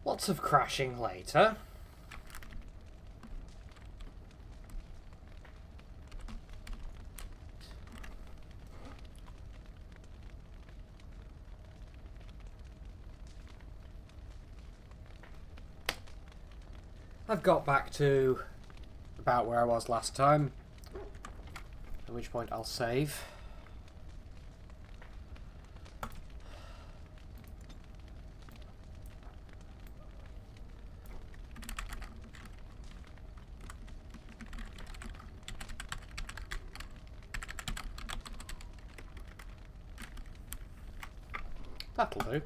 Lots of crashing later. I've got back to about where I was last time, at which point I'll save. That'll do.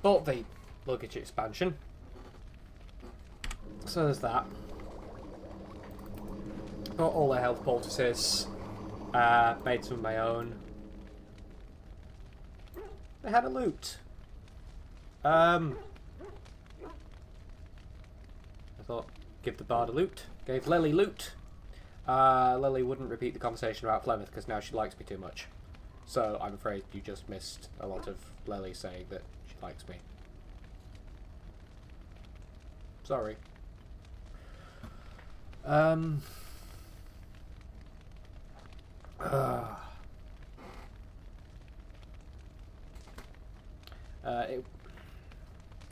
Bought the luggage expansion. So there's that. Got all the health poultices. Made some of my own. They had a loot. I thought, give the bard a loot. Gave Lily loot. Lily wouldn't repeat the conversation about Plymouth because now she likes me too much. So I'm afraid you just missed a lot of Lily saying that she likes me. Sorry.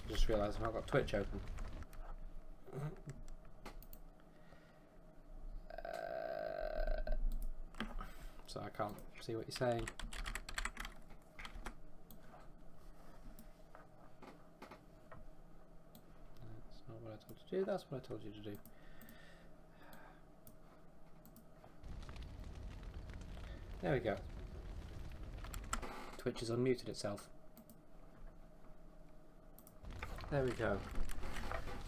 Just realised I've not got Twitch open. So I can't see what you're saying. That's not what I told you to do, that's what I told you to do. There we go. Twitch has unmuted itself. There we go.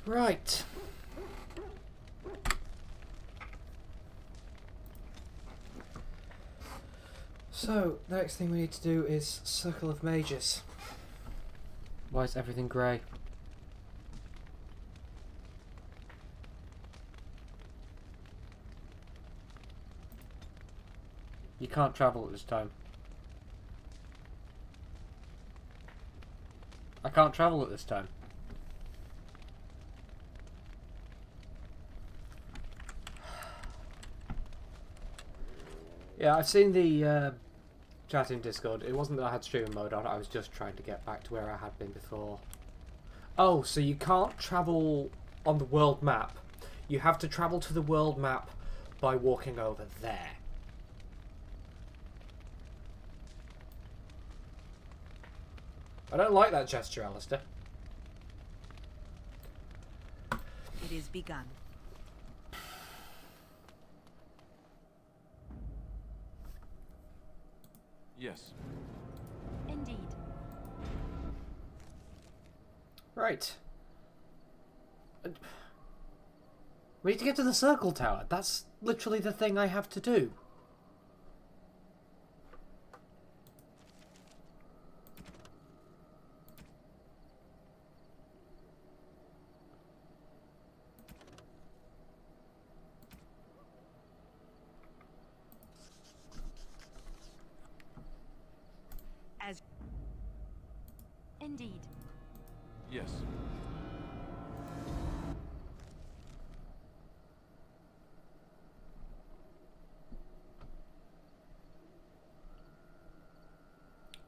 Right. So, the next thing we need to do is Circle of Mages. Why is everything grey? You can't travel at this time. I can't travel at this time. Yeah, I've seen the chat in Discord. It wasn't that I had streaming mode on, I was just trying to get back to where I had been before. Oh, so you can't travel on the world map. You have to travel to the world map by walking over there. I don't like that gesture, Alistair. It is begun. Yes. Indeed. Right. We need to get to the circle tower. That's literally the thing I have to do. As indeed. Yes.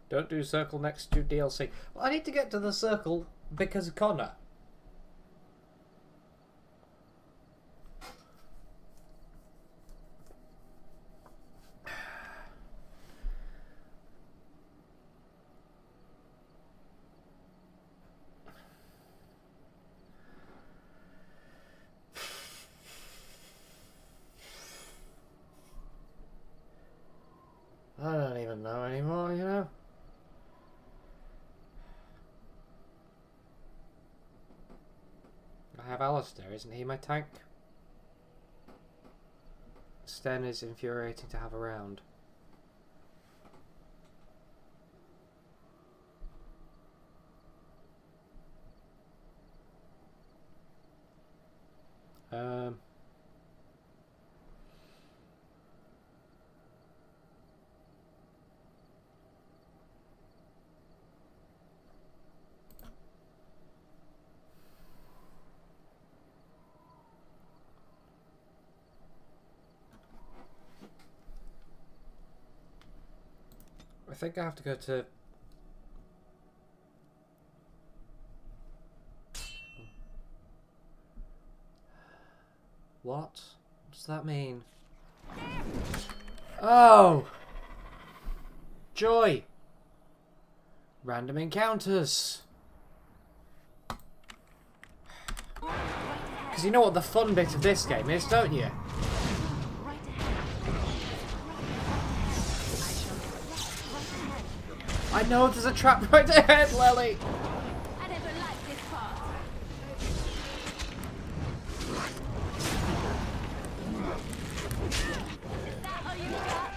Don't do circle next to DLC. Well, I need to get to the circle because of Connor. I don't even know anymore, you know? I have Alistair, isn't he my tank? Sten is infuriating to have around. I think I have to go to... What? What does that mean? Oh! Joy! Random encounters! Because you know what the fun bit of this game is, don't you? Right ahead. I know there's a trap right ahead, Lily! I never liked this part. Is that all you got?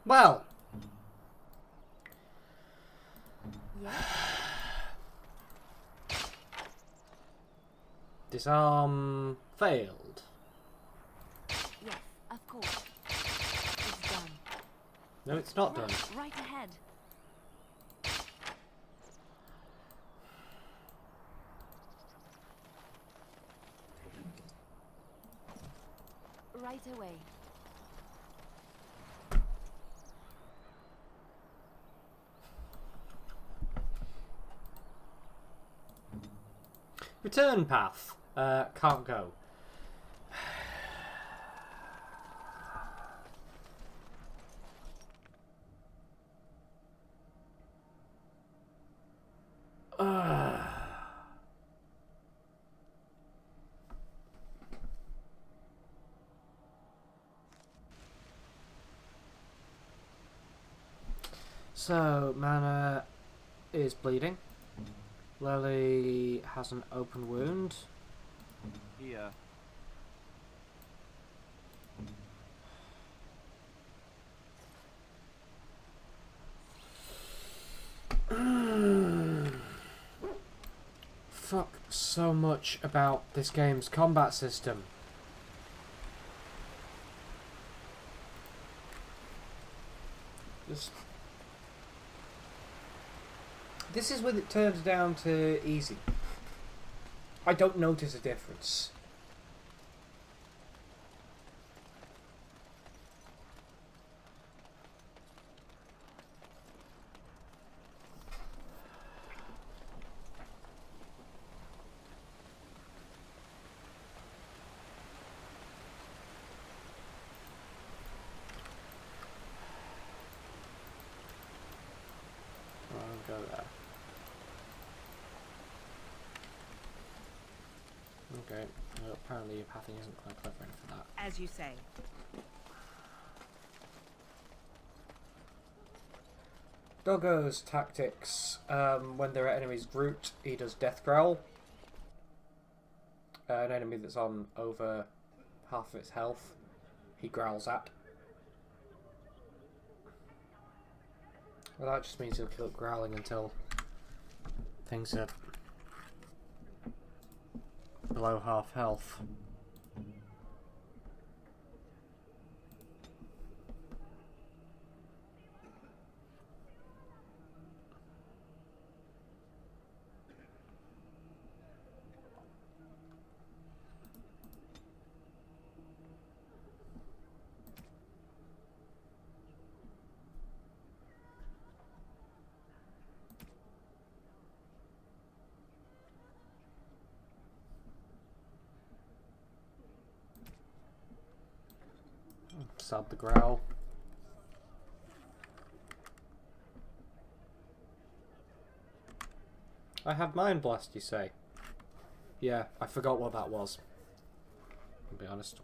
Well, disarm failed. Yes, of course. It's done. No, it's not done. Right ahead. Right away. Return path. Can't go. So, Mana is bleeding. Lily has an open wound. Here. Fuck so much about this game's combat system. This is when it turns down to easy. I don't notice a difference. I'll go there. Okay, well, apparently your pathing isn't quite clever enough for that. As you say. Doggo's tactics, when there are enemies grouped, he does Death Growl. An enemy that's on over half of its health, he growls at. Well, that just means he'll keep growling until things are below half health. Sod the growl. I have Mind Blast, you say? Yeah, I forgot what that was. I'll be honest.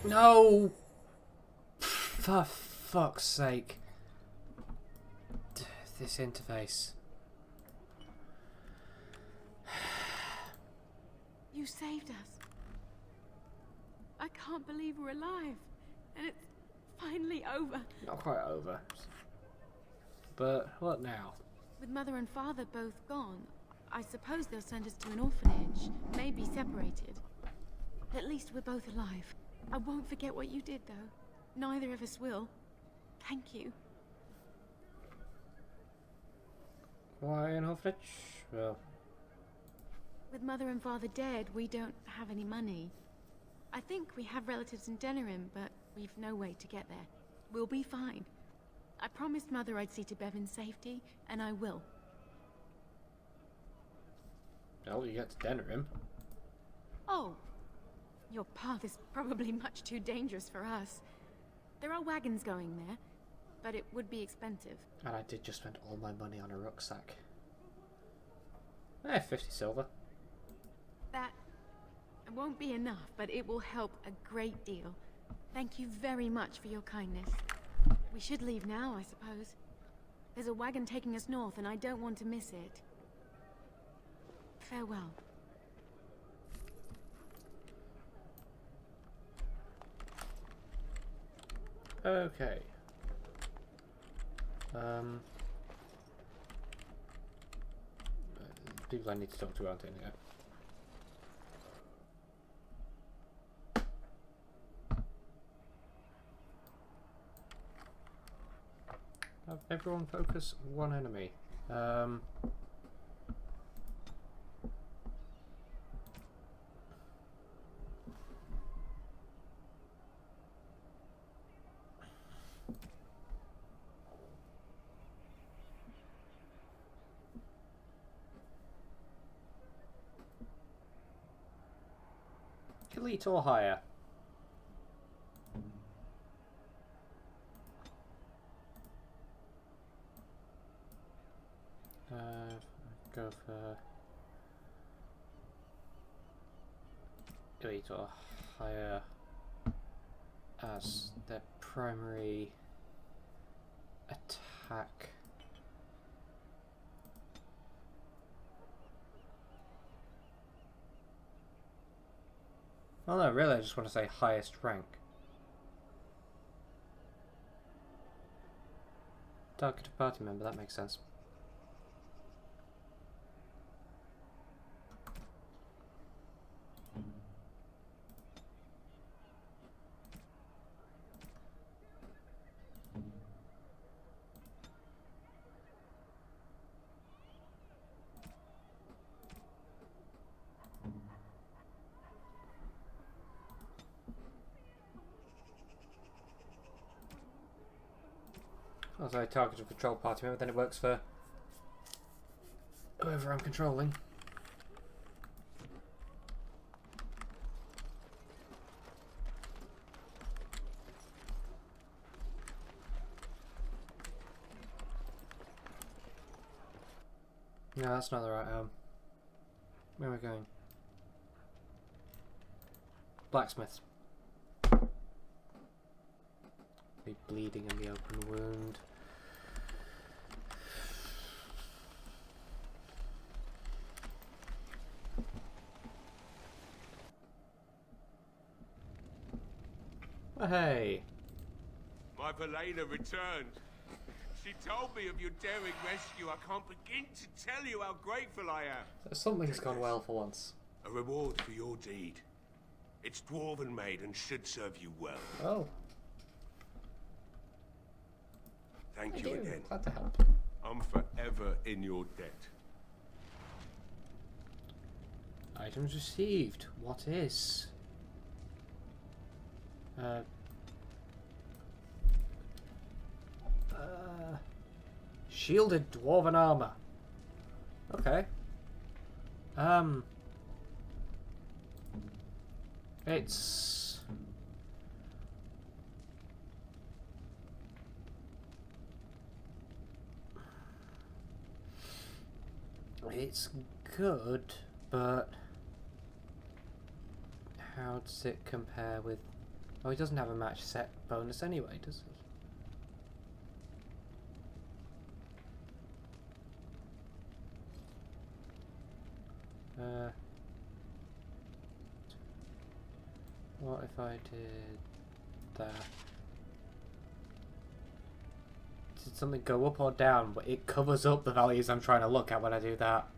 No! For fuck's sake. This interface. You saved us. I can't believe we're alive. And it's finally over. Not quite over. But what now? With Mother and Father both gone, I suppose they'll send us to an orphanage. Maybe separated. At least we're both alive. I won't forget what you did, though. Neither of us will. Thank you. Why an orphanage? Well, With Mother and Father dead, we don't have any money. I think we have relatives in Denerim, but we've no way to get there. We'll be fine. I promised Mother I'd see to Bevan's safety, and I will. well, you get to Denerim. Oh. Your path is probably much too dangerous for us. There are wagons going there, but it would be expensive. And I did just spend all my money on a rucksack. 50 silver. That won't be enough, but it will help a great deal. Thank you very much for your kindness. We should leave now, I suppose. There's a wagon taking us north, and I don't want to miss it. Farewell. Okay. People I need to talk to aren't in here. Have everyone focus one enemy. Elite or higher? Go for elite or higher as their primary attack. Oh no, really, I just want to say highest rank. Target a party member, that makes sense. As I target a control party member, then it works for whoever I'm controlling. No, that's not the right arm. Where am I going? Blacksmith. Be bleeding in the open wound. Oh, hey. My Valena returned. She told me of your daring rescue. I can't begin to tell you how grateful I am. Something's gone well for once. A reward for your deed. It's dwarven made and should serve you well. Oh. Thank you again. Glad to help. I'm forever in your debt. Items received. What is? Uh, shielded dwarven armor. Okay. It's... It's good, but how does it compare with... Oh, he doesn't have a match set bonus anyway, does he? What if I did that? Did something go up or down? But it covers up the values I'm trying to look at when I do that.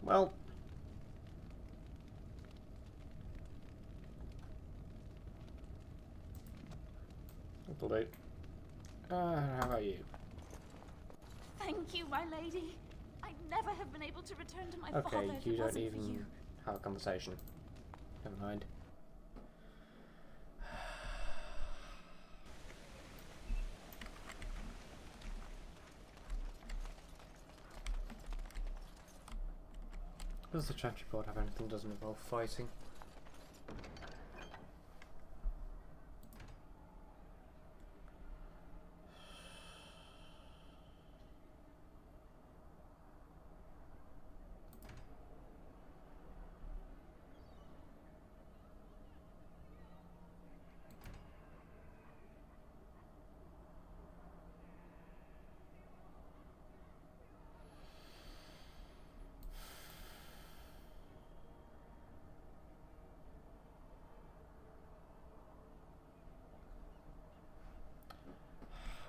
Well, that'll do. How about you? Thank you, my lady. I'd never have been able to return to my father Okay, if you it don't wasn't for even you. have a conversation. Never mind. Does the Checkerbeard have anything that doesn't involve fighting?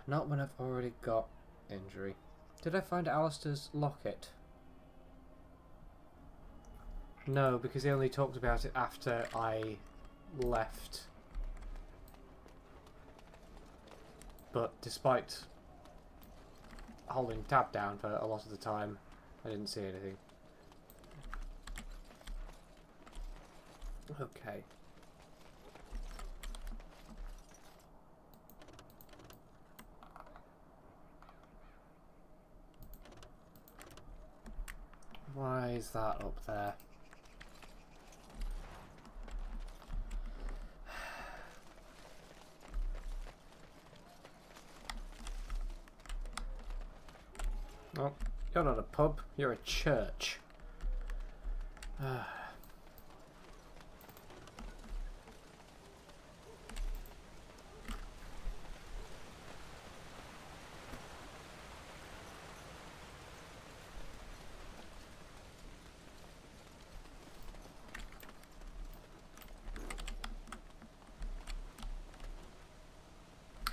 Not when I've already got injury. Did I find Alistair's locket? No, because he only talked about it after I left. But despite holding tab down for a lot of the time, I didn't see anything. Okay. Why is that up there? Oh, you're not a pub, you're a church.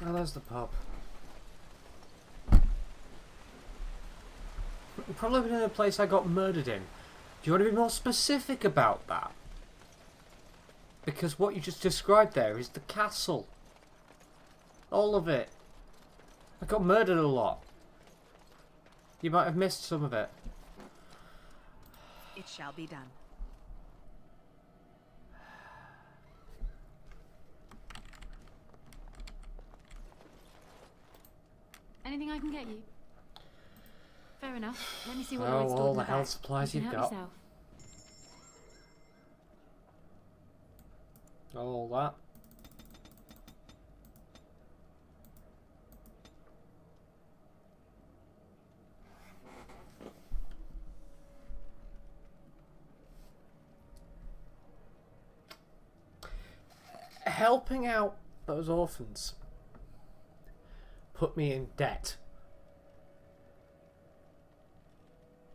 Oh, there's the pub. Probably in the place I got murdered in. Do you want to be more specific about that? Because what you just described there is the castle. All of it. I got murdered a lot. You might have missed some of it. It shall be done. Anything I can get you? Fair enough. Let me see what I Oh, stored all in the back. health supplies You you've can help got. yourself. All that. Helping out those orphans put me in debt.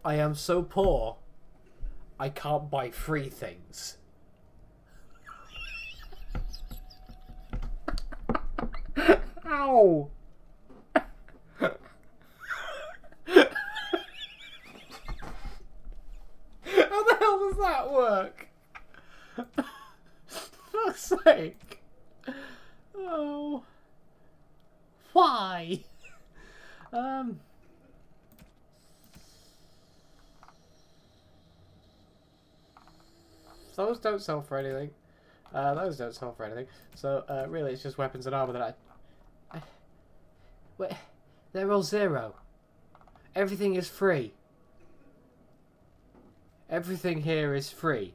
I am so poor, I can't buy free things. Ow! How the hell does that work? For fuck's sake. Oh. Why? those don't sell for anything. Those don't sell for anything. So really, it's just weapons and armor that wait, they're all 0. Everything is free. Everything here is free.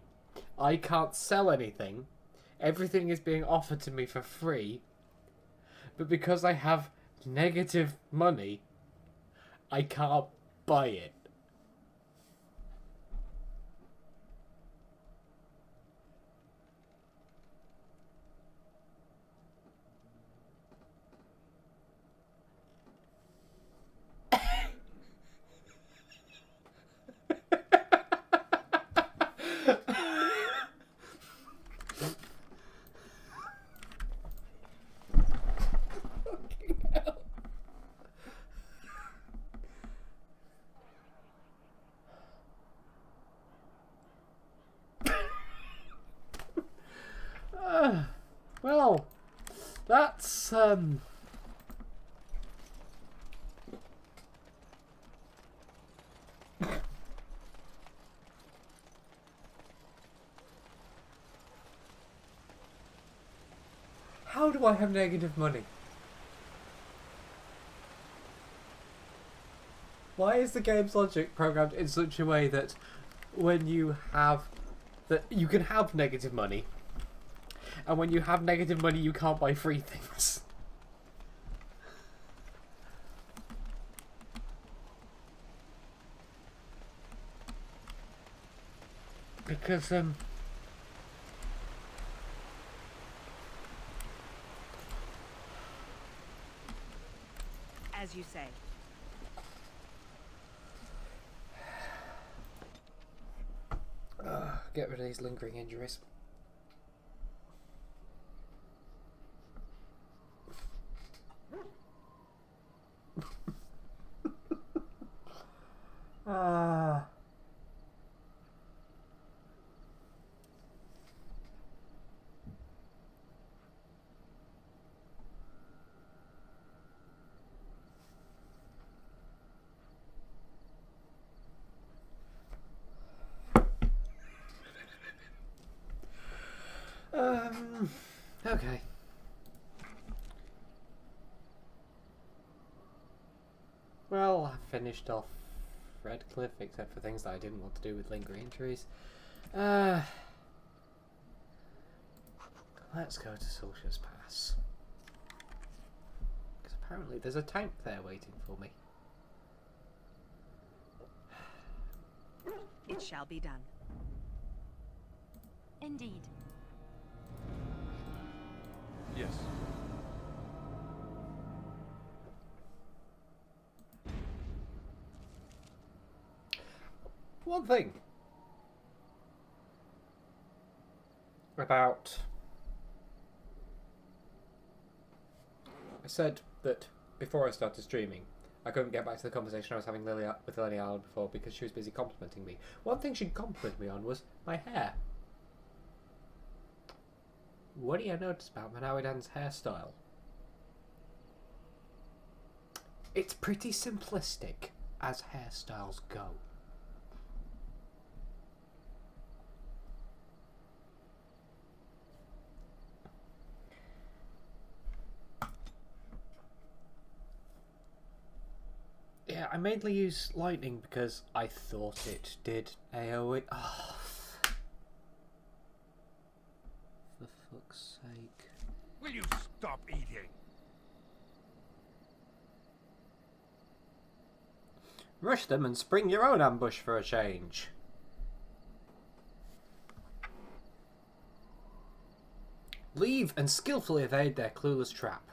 I can't sell anything. Everything is being offered to me for free. But because I have negative money, I can't buy it. Well, that's how do I have negative money? Why is the game's logic programmed in such a way that when you have that you can have negative money, and when you have negative money you can't buy free things? Because as you say. Get rid of these lingering injuries. Okay. Well, I finished off Redcliffe, except for things that I didn't want to do with lingering injuries. Let's go to Solskjaer's Pass. Because apparently there's a tank there waiting for me. It shall be done. Indeed. Yes. One thing about... I said that before I started streaming, I couldn't get back to the conversation I was having with Lily Allen before because she was busy complimenting me. One thing she complimented me on was my hair. What do you notice about Manawidan's hairstyle? It's pretty simplistic as hairstyles go. Yeah, I mainly use lightning because I thought it did AoE. Oh, for fuck's sake. Will you stop eating? Rush them and spring your own ambush for a change. Leave and skillfully evade their clueless trap.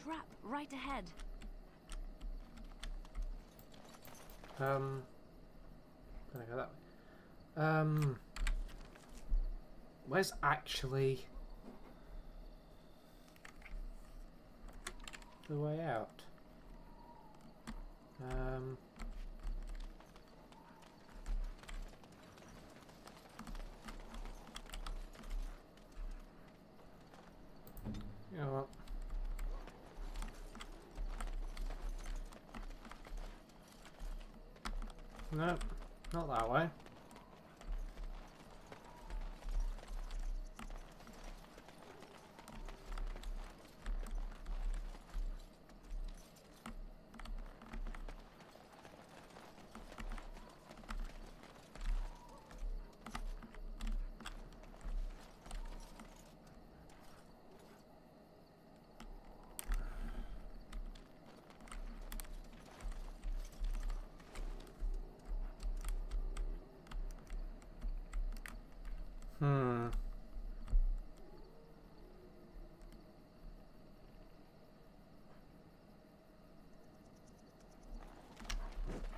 Trap right ahead. Gonna go that way. Where's actually... the way out? You know what? No, not that way.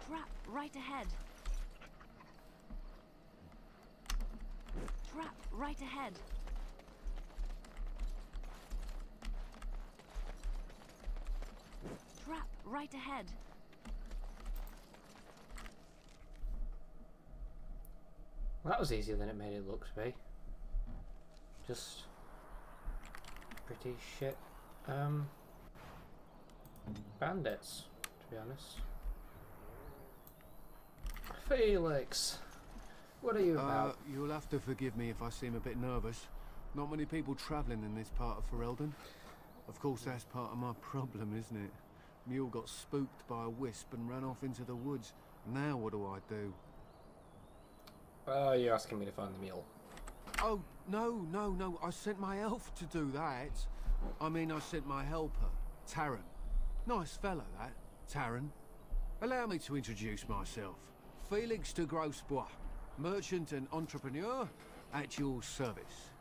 Trap right ahead. Trap right ahead. Trap right ahead. Well, that was easier than it made it look to be. Just pretty shit bandits, to be honest. Felix, what are you about? You'll have to forgive me if I seem a bit nervous. Not many people travelling in this part of Ferelden. Of course, that's part of my problem, isn't it? Mule got spooked by a wisp and ran off into the woods. Now what do I do? Oh, you're asking me to find the mule. Oh, no. I sent my elf to do that. I mean, I sent my helper, Taran. Nice fellow, that, Taran. Allow me to introduce myself. Felix de Grosbois, merchant and entrepreneur at your service.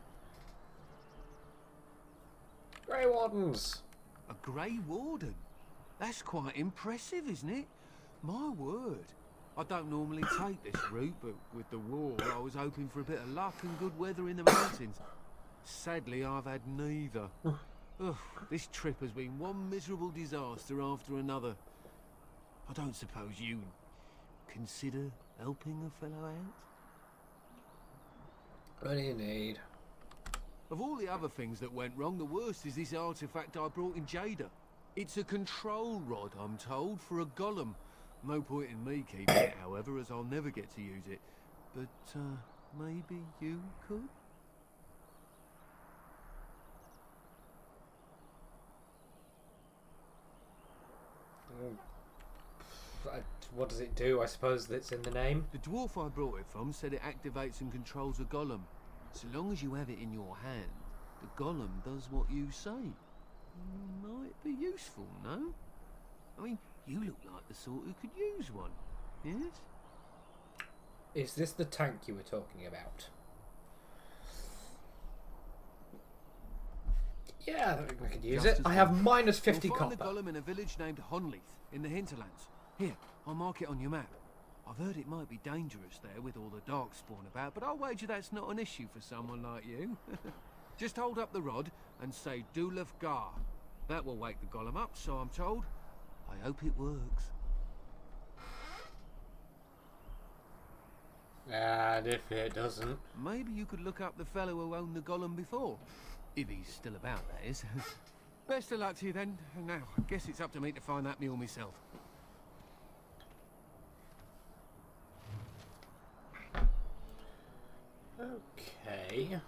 Grey Wardens! A Grey Warden? That's quite impressive, isn't it? My word. I don't normally take this route, but with the war, I was hoping for a bit of luck and good weather in the mountains. Sadly, I've had neither. Ugh, this trip has been one miserable disaster after another. I don't suppose you consider helping a fellow out? What do you need? Of all the other things that went wrong, the worst is this artifact I brought in Jada. It's a control rod, I'm told, for a golem. No point in me keeping it, however, as I'll never get to use it. But, maybe you could? What does it do? I suppose that's in the name. The dwarf I brought it from said it activates and controls a golem. So long as you have it in your hand, the golem does what you say. Might be useful, no? I mean, you look like the sort who could use one, yes? Is this the tank you were talking about? Yeah, I think we could use it. I have minus 50 You'll find copper. the golem in a village named Honleith, in the hinterlands. Here, I'll mark it on your map. I've heard it might be dangerous there with all the darkspawn about, but I'll wager that's not an issue for someone like you. Just hold up the rod and say Dulaf Gar. That will wake the golem up, so I'm told. I hope it works. And if it doesn't... Maybe you could look up the fellow who owned the golem before. If he's still about, that is. Best of luck to you then. Now, I guess it's up to me to find that mule myself. Okay.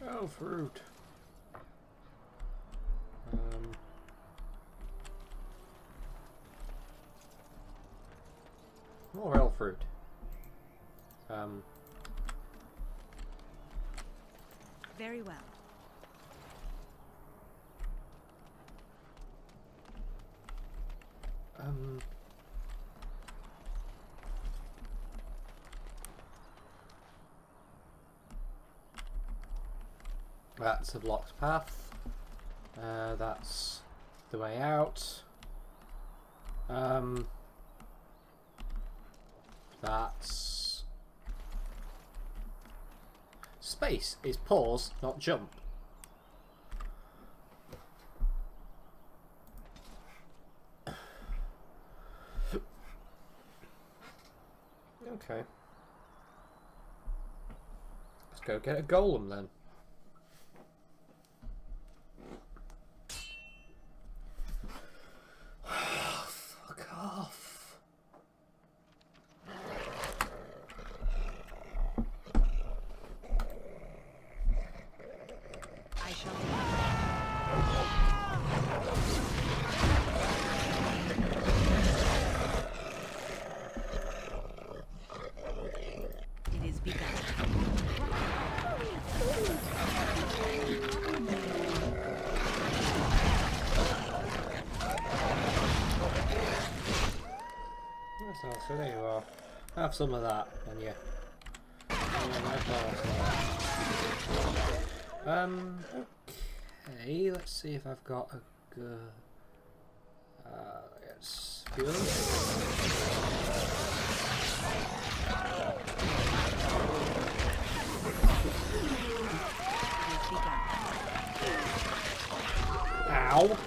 Oh, fruit. More elf fruit. Very well. That's a blocked path. That's the way out. That's... Space is pause, not jump. Okay. Let's go get a golem then. Fuck off. I shall. It is begun. That's all, so there you are. Have some of that, and yeah. Okay, let's see if I've got a good... it's good. Ow!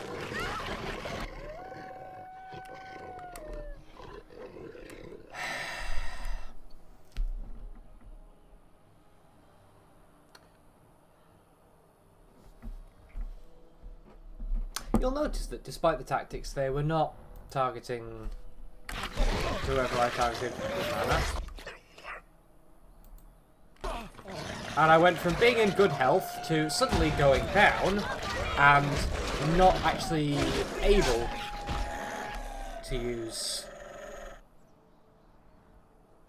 You'll notice that despite the tactics, they were not targeting whoever I targeted with mana. And I went from being in good health to suddenly going down and not actually able to use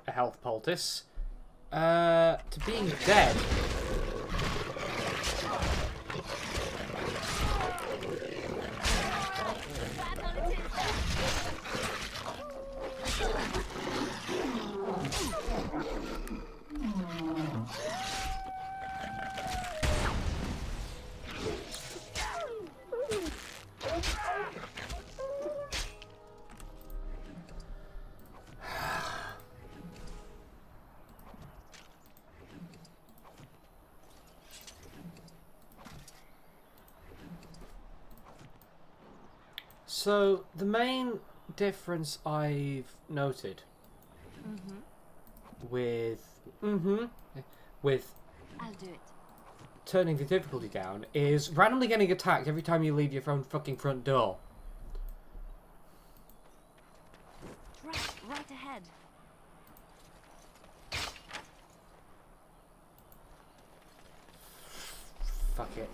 a health poultice to being dead. So, the main difference I've noted with I'll do it. turning the difficulty down is randomly getting attacked every time you leave your own fucking front door. Right ahead. Fuck it.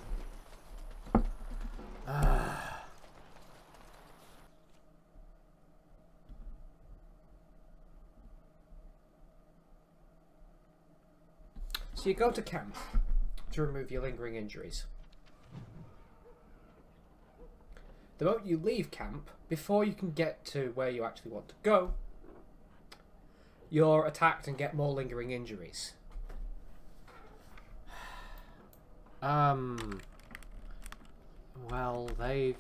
So you go to camp to remove your lingering injuries. The moment you leave camp, before you can get to where you actually want to go, you're attacked and get more lingering injuries. Well, they've,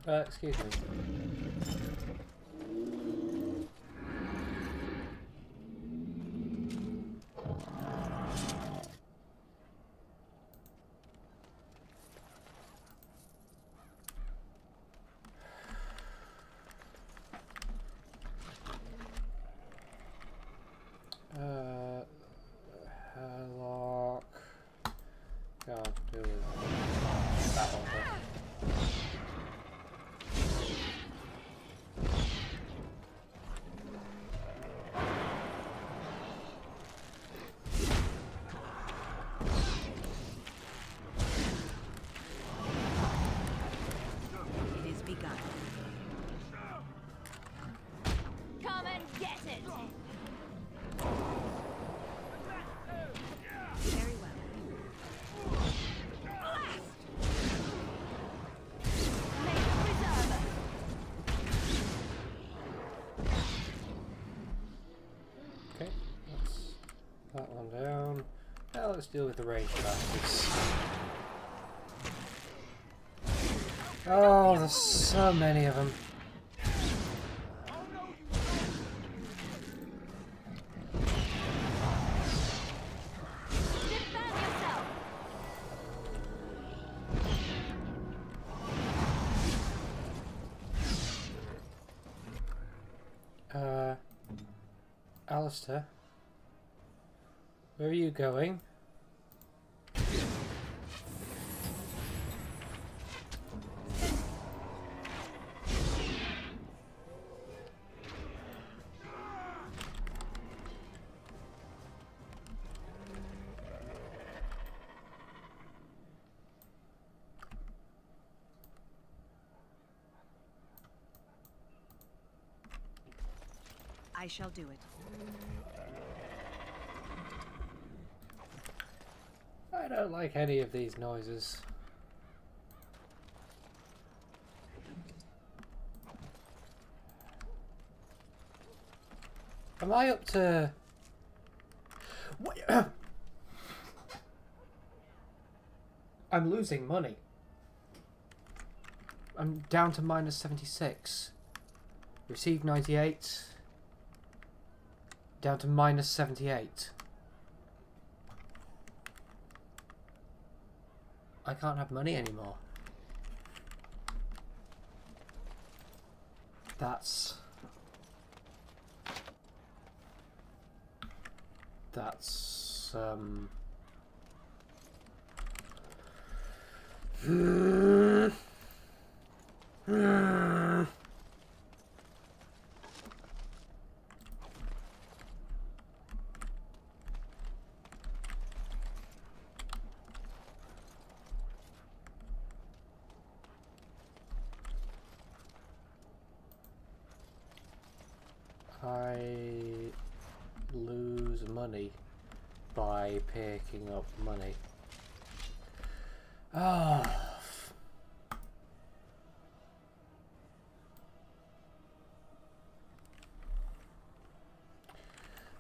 excuse me. Lock. Can't do it. That one. let's deal with the ranged bastards. Oh, there's so many of them. Alistair, where are you going? I shall do it. I don't like any of these noises. Am I up to... What? I'm losing money. I'm down to minus 76. Received 98. Down to minus 78. I can't have money anymore. That's I lose money by picking up money. Ah.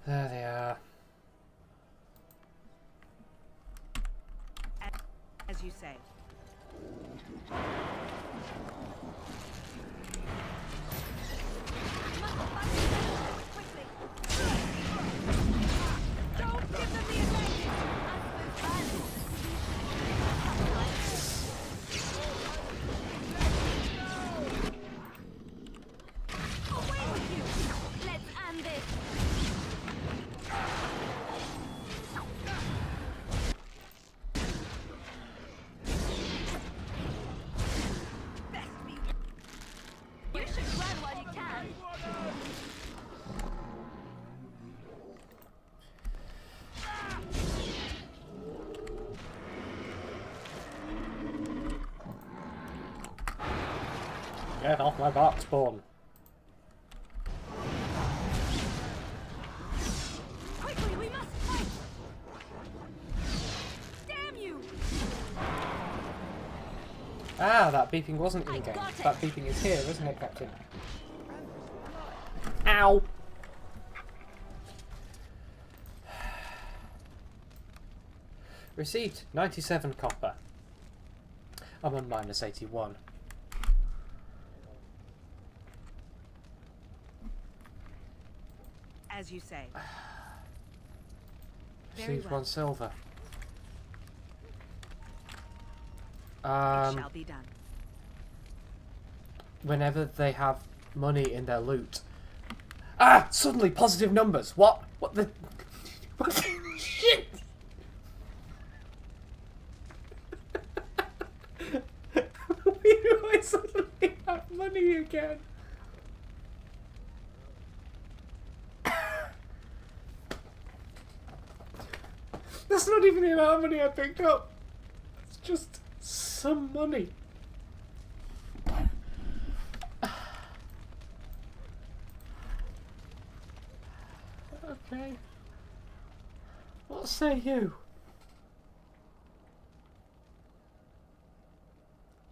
There they are. As you say. Get off my box, spawn. Quickly, we must fight! Damn you! Ah, that beeping wasn't in game. That beeping is here, isn't it, Captain? Ow! Received 97 copper. I'm on minus 81. As you say. Received well. 1 silver. It shall be done. Whenever they have money in their loot. Ah! Suddenly positive numbers! What? What the... What the shit? Why do I suddenly have money again? That's not even the amount of money I picked up. It's just some money. Okay. What say you?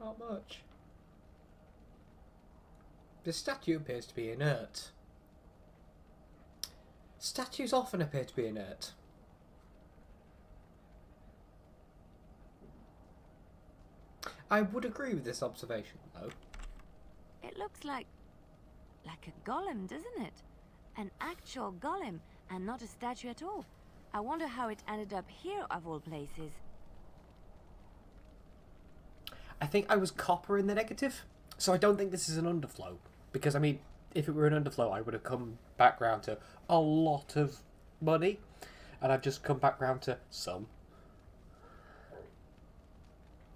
Not much. The statue appears to be inert. Statues often appear to be inert. I would agree with this observation, though. It looks like a golem, doesn't it? An actual golem, and not a statue at all. I wonder how it ended up here, of all places. I think I was copper in the negative, so I don't think this is an underflow. Because, I mean, if it were an underflow, I would have come back round to a lot of money, and I've just come back round to some.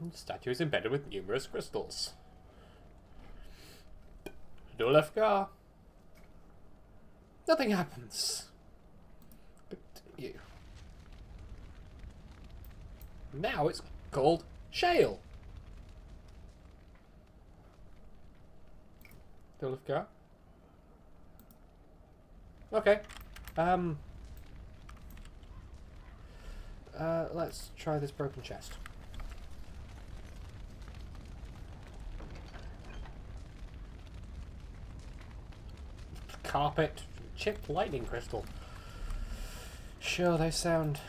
The statue is embedded with numerous crystals. No left car. Nothing happens. Continue. Now it's called shale. No left car. Okay. Let's try this broken chest. Carpet, chipped lightning crystal. Sure, they sound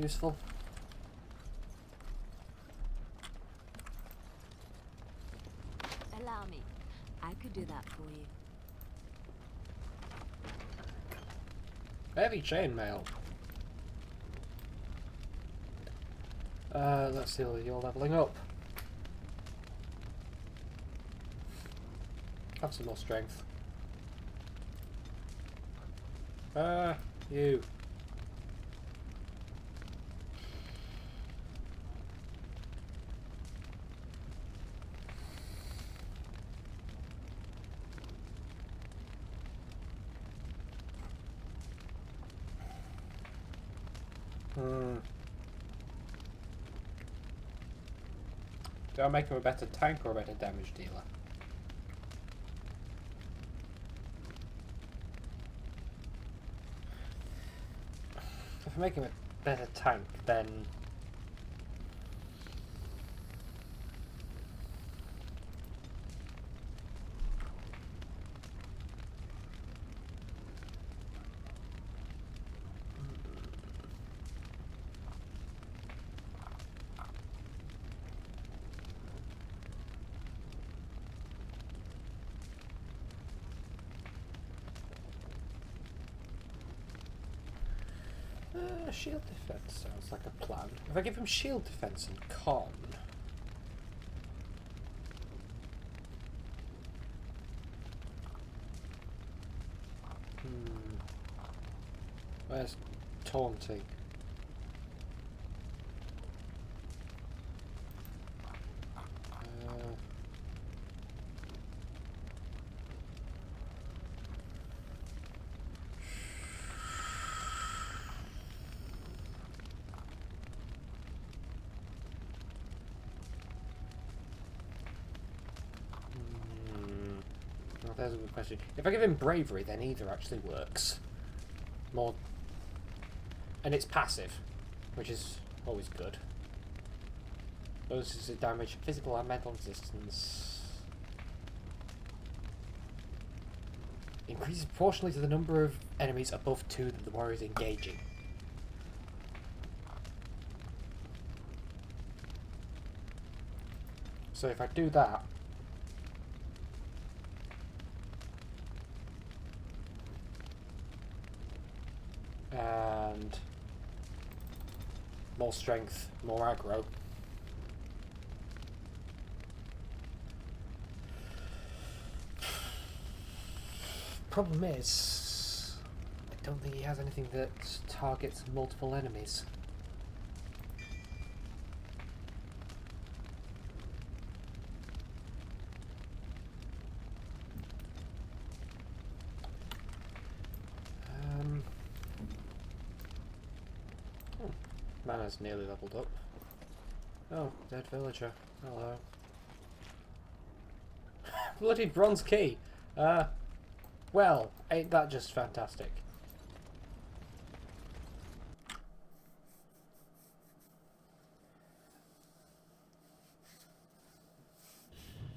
useful. Allow me. I could do that for you. Heavy chainmail. Let's see, you're leveling up. Have some more strength. You. Do I make him a better tank or a better damage dealer? If I make him a better tank, then... shield defense sounds like a plan. If I give him shield defense and con... Where's taunting? There's a good question. If I give him bravery, then either actually works. More... And it's passive, which is always good. Bonuses damage, physical and mental resistance. Increases proportionally to the number of enemies above 2 that the warrior is engaging. So if I do that... and more strength, more aggro. Problem is, I don't think he has anything that targets multiple enemies. Mana's nearly leveled up. Oh, dead villager. Hello. Bloody bronze key! Well, ain't that just fantastic?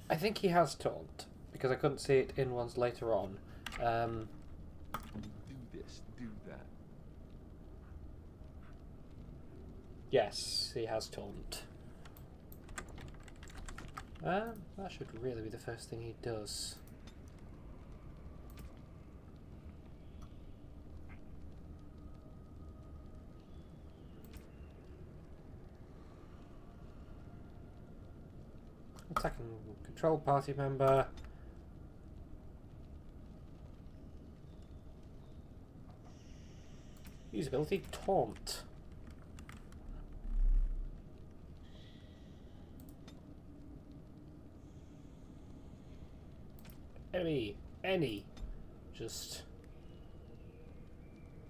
I think he has taunt, because I couldn't see it in ones later on. Do this, do that. Yes, he has taunt. That should really be the first thing he does. Attacking control party member. Usability taunt. Any. Just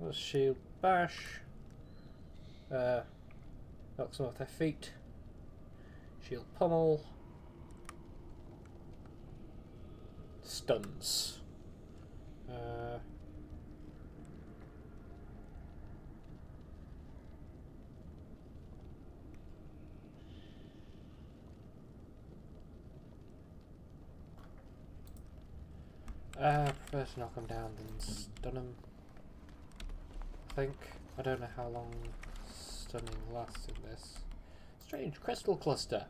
let's shield bash. Knocks them off their feet. Shield pummel. Stuns. Prefer to knock him down than stun him. I think. I don't know how long stunning lasts in this. Strange crystal cluster.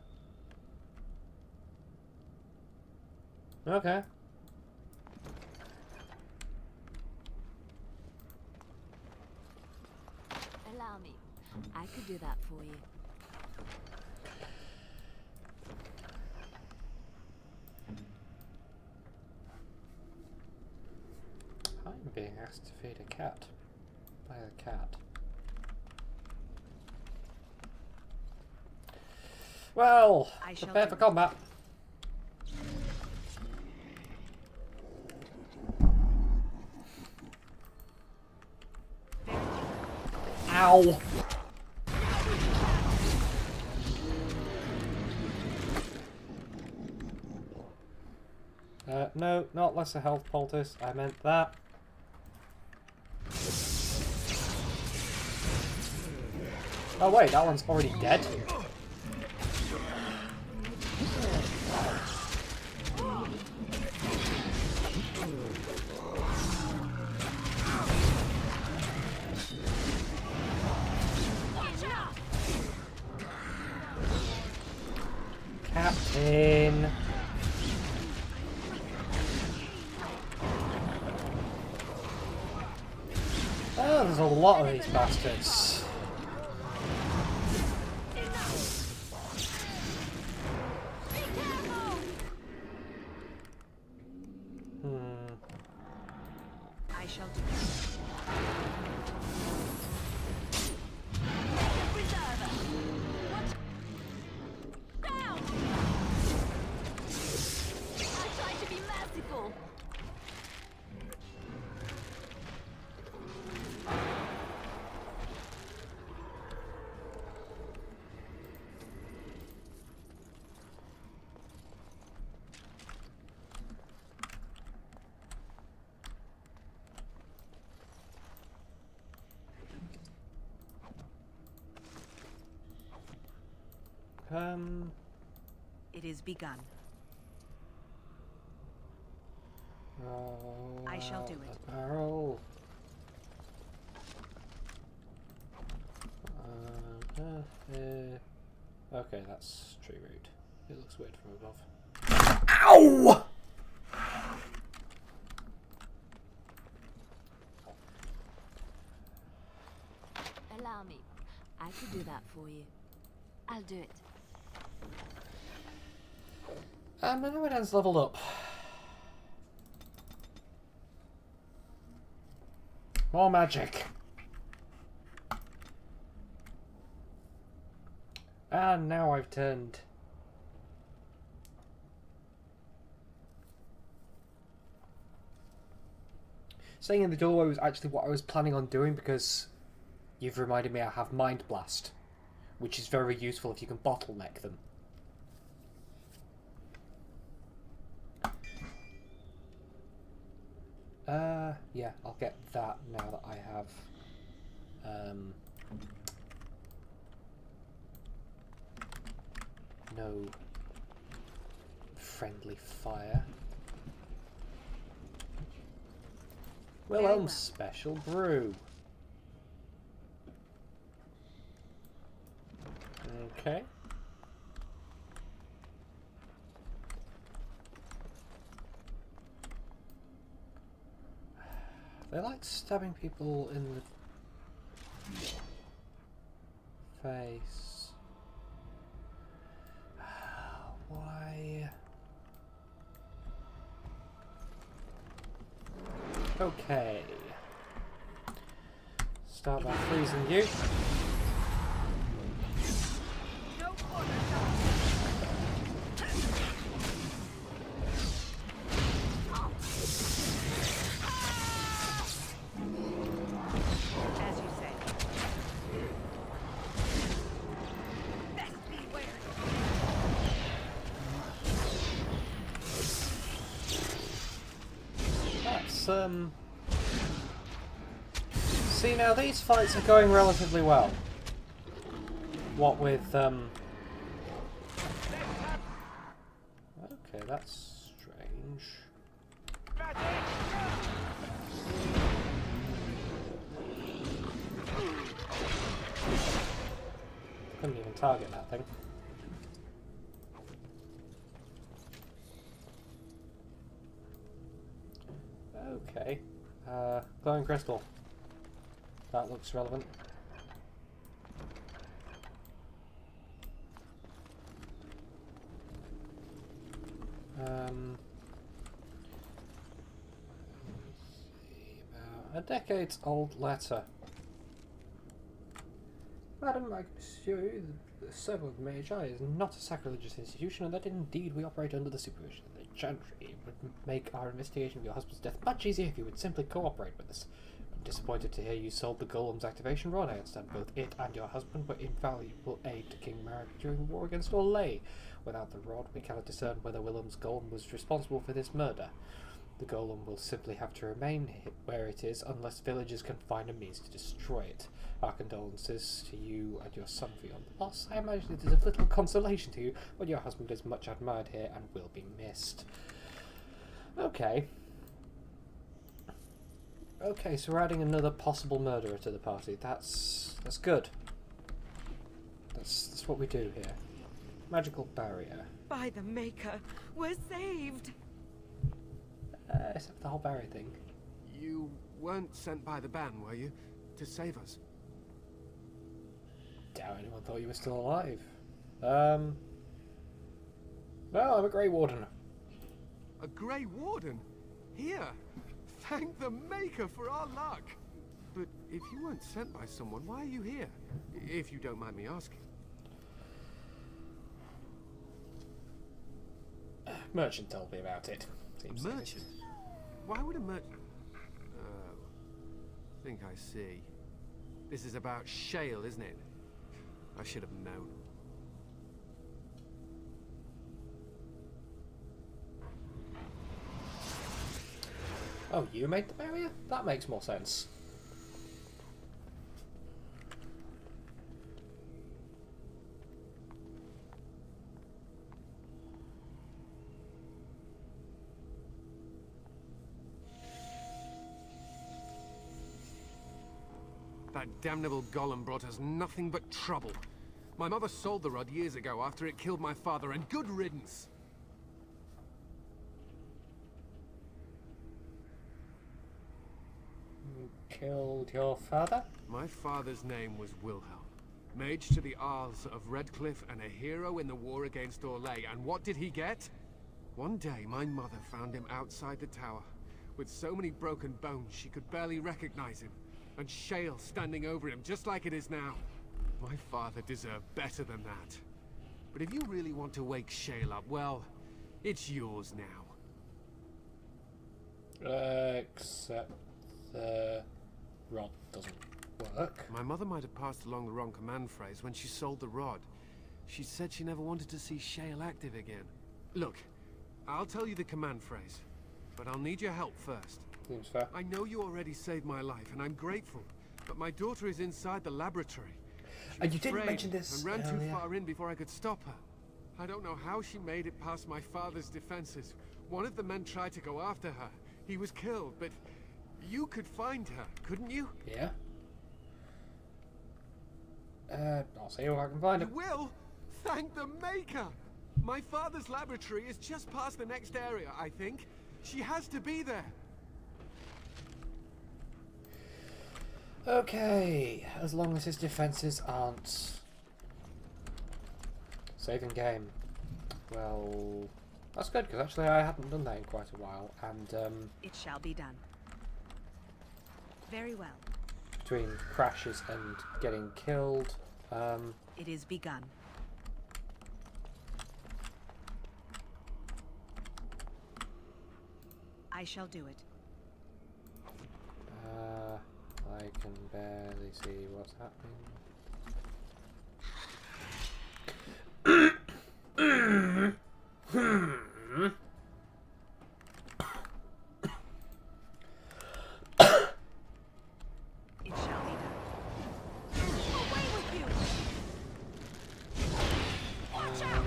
Okay. Allow me. I could do that for you. I'm being asked to feed a cat by a cat. Well, prepare for combat. Ow! No, not lesser health poultice. I meant that. Oh wait, that one's already dead. Captain. Oh, there's a lot of these bastards. I shall do it. It is begun. I shall do it. Barrel. Okay, that's tree root. It looks weird from above. Ow! Allow me. I could do that for you. I'll do it. And my Nomad's leveled up. More magic. And now I've turned. Staying in the doorway was actually what I was planning on doing because you've reminded me I have Mind Blast, which is very useful if you can bottleneck them. Yeah, I'll get that now that I have, no friendly fire. Wilhelm's Special Brew. Okay. They like stabbing people in the face. Why? Okay. Start by freezing you. As you say. That's see, now these fights are going relatively well. What with okay, that's strange. Couldn't even target that thing. Okay. Glowing crystal. That looks relevant. A decades old letter. Madam, I can assure you that the Circle of the Magi is not a sacrilegious institution, and that indeed we operate under the supervision of the Chantry. It would make our investigation of your husband's death much easier if you would simply cooperate with us. I'm disappointed to hear you sold the Golem's activation rod. I understand both it and your husband were invaluable aid to King Marek during the war against Orlais. Without the rod, we cannot discern whether Willem's Golem was responsible for this murder. The Golem will simply have to remain where it is unless villagers can find a means to destroy it. Our condolences to you and your son for your loss. I imagine it is of little consolation to you when your husband is much admired here and will be missed. Okay. Okay, so we're adding another possible murderer to the party. That's good. That's what we do here. Magical barrier. By the Maker, we're saved. Except for the whole barrier thing. You weren't sent by the ban, were you? To save us? Doubt anyone thought you were still alive. Well, I'm a Grey Warden. A Grey Warden? Here! Thank the Maker for our luck! But if you weren't sent by someone, why are you here? If you don't mind me asking. Merchant told me about it. Seems Merchant? Why would a merchant... Oh, I think I see. This is about Shale, isn't it? I should have known. Oh, you made the barrier? That makes more sense. That damnable golem brought us nothing but trouble. My mother sold the rod years ago after it killed my father, and good riddance. You killed your father? My father's name was Wilhelm, mage to the Arls of Redcliffe and a hero in the war against Orlais. And what did he get? One day, my mother found him outside the tower, with so many broken bones she could barely recognize him, and Shale standing over him, just like it is now. My father deserved better than that. But if you really want to wake Shale up, well, it's yours now. Except the rod doesn't work. My mother might have passed along the wrong command phrase when she sold the rod. She said she never wanted to see Shale active again. Look, I'll tell you the command phrase, but I'll need your help first. Seems fair. I know you already saved my life, and I'm grateful, but my daughter is inside the laboratory. And you didn't mention this and ran earlier. too far in before I could stop her. I don't know how she made it past my father's defenses. One of the men tried to go after her. He was killed, but you could find her, couldn't you? Yeah. I'll see if I can find You it. will? Thank the Maker! My father's laboratory is just past the next area, I think. She has to be there. Okay, as long as his defences aren't saving game. Well, that's good, because actually I hadn't done that in quite a while, and It shall be done. Very well. between crashes and getting killed, It is begun. I shall do it. I can barely see what's happening. It shall be done. Away with you! Watch out!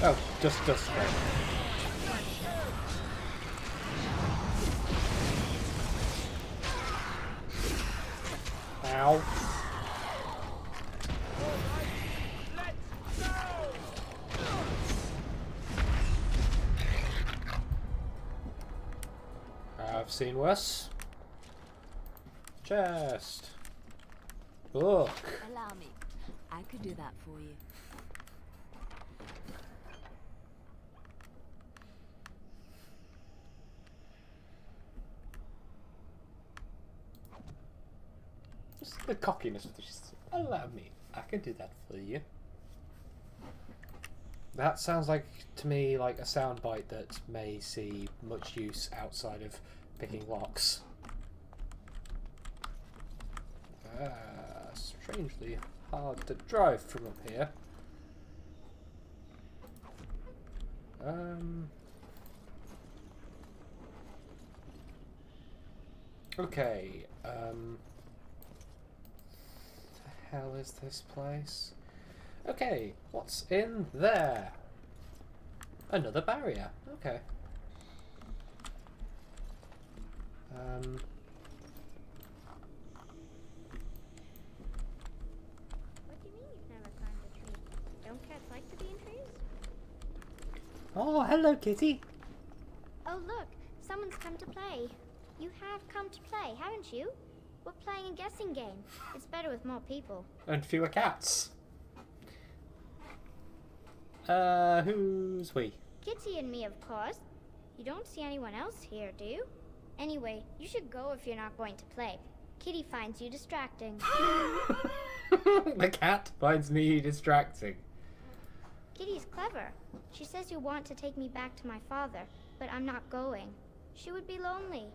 Oh, just right. Ow. I've seen worse. Chest. Look. Allow me. I could do that for you. Just the cockiness of this. Allow me. I can do that for you. That sounds like, to me, like a soundbite that may see much use outside of picking locks. Strangely hard to drive from up here. Okay, the hell is this place? Okay, what's in there? Another barrier. Okay. What do you mean you've never climbed a tree? Don't cats like to be in trees? Oh, hello, kitty. Oh look, someone's come to play. You have come to play, haven't you? We're playing a guessing game. It's better with more people. And fewer cats. Who's we? Kitty and me, of course. You don't see anyone else here, do you? Anyway, you should go if you're not going to play. Kitty finds you distracting. The cat finds me distracting. Kitty's clever. She says you want to take me back to my father, but I'm not going. She would be lonely.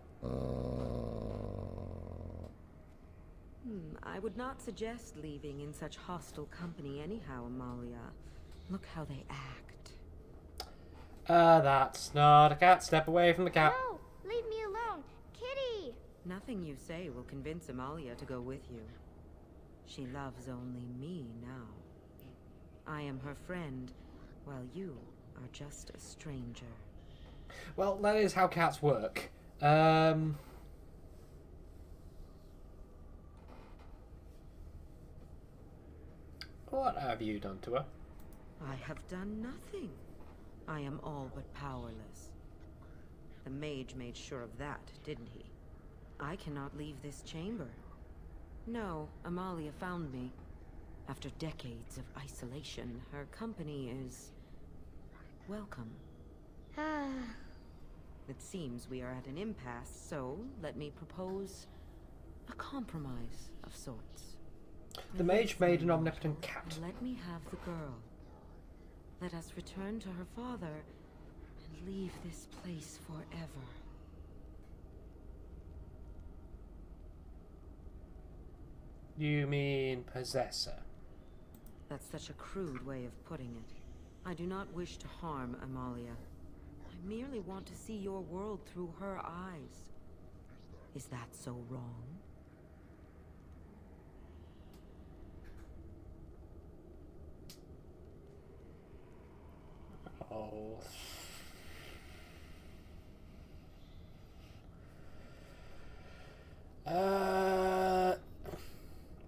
I would not suggest leaving in such hostile company anyhow, Amalia. Look how they act. That's not a cat. Step away from the cat. No! Leave me alone! Kitty! Nothing you say will convince Amalia to go with you. She loves only me now. I am her friend, while you are just a stranger. Well, that is how cats work. What have you done to her? I have done nothing. I am all but powerless. The mage made sure of that, didn't he? I cannot leave this chamber. No, Amalia found me. After decades of isolation, her company is welcome. It seems we are at an impasse, so let me propose a compromise of sorts. The mage made an omnipotent cat. Let me have the girl. Let us return to her father and leave this place forever. You mean possessor? That's such a crude way of putting it. I do not wish to harm Amalia. I merely want to see your world through her eyes. Is that so wrong? Oh.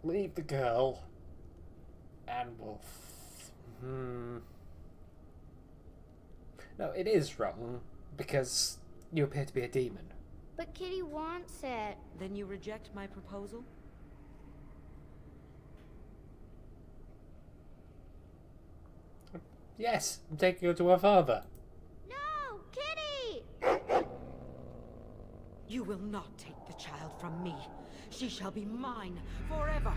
Leave the girl. And we'll... No, it is wrong, because You appear to be a demon. But Kitty wants it. Then you reject my proposal? Yes, I'm taking her to her father. No, Kitty! You will not take the child from me. She shall be mine forever.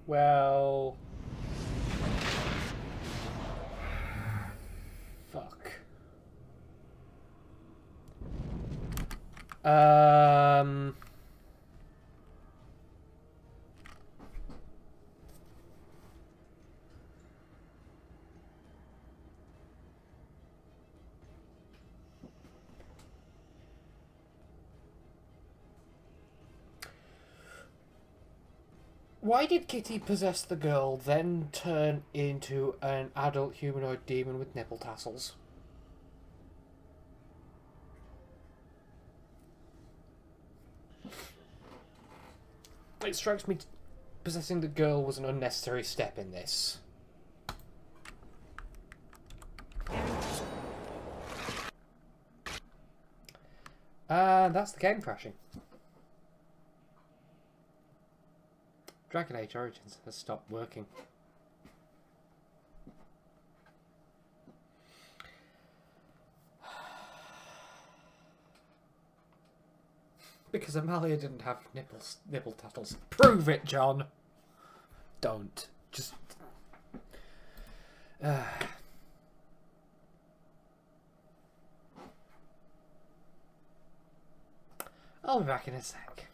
Well... Fuck. Why did Kitty possess the girl, then turn into an adult humanoid demon with nipple tassels? It strikes me possessing the girl was an unnecessary step in this. And that's the game crashing. Dragon Age Origins has stopped working. Because Amalia didn't have nipple tattles. Prove it, John! Don't. Just... I'll be back in a sec.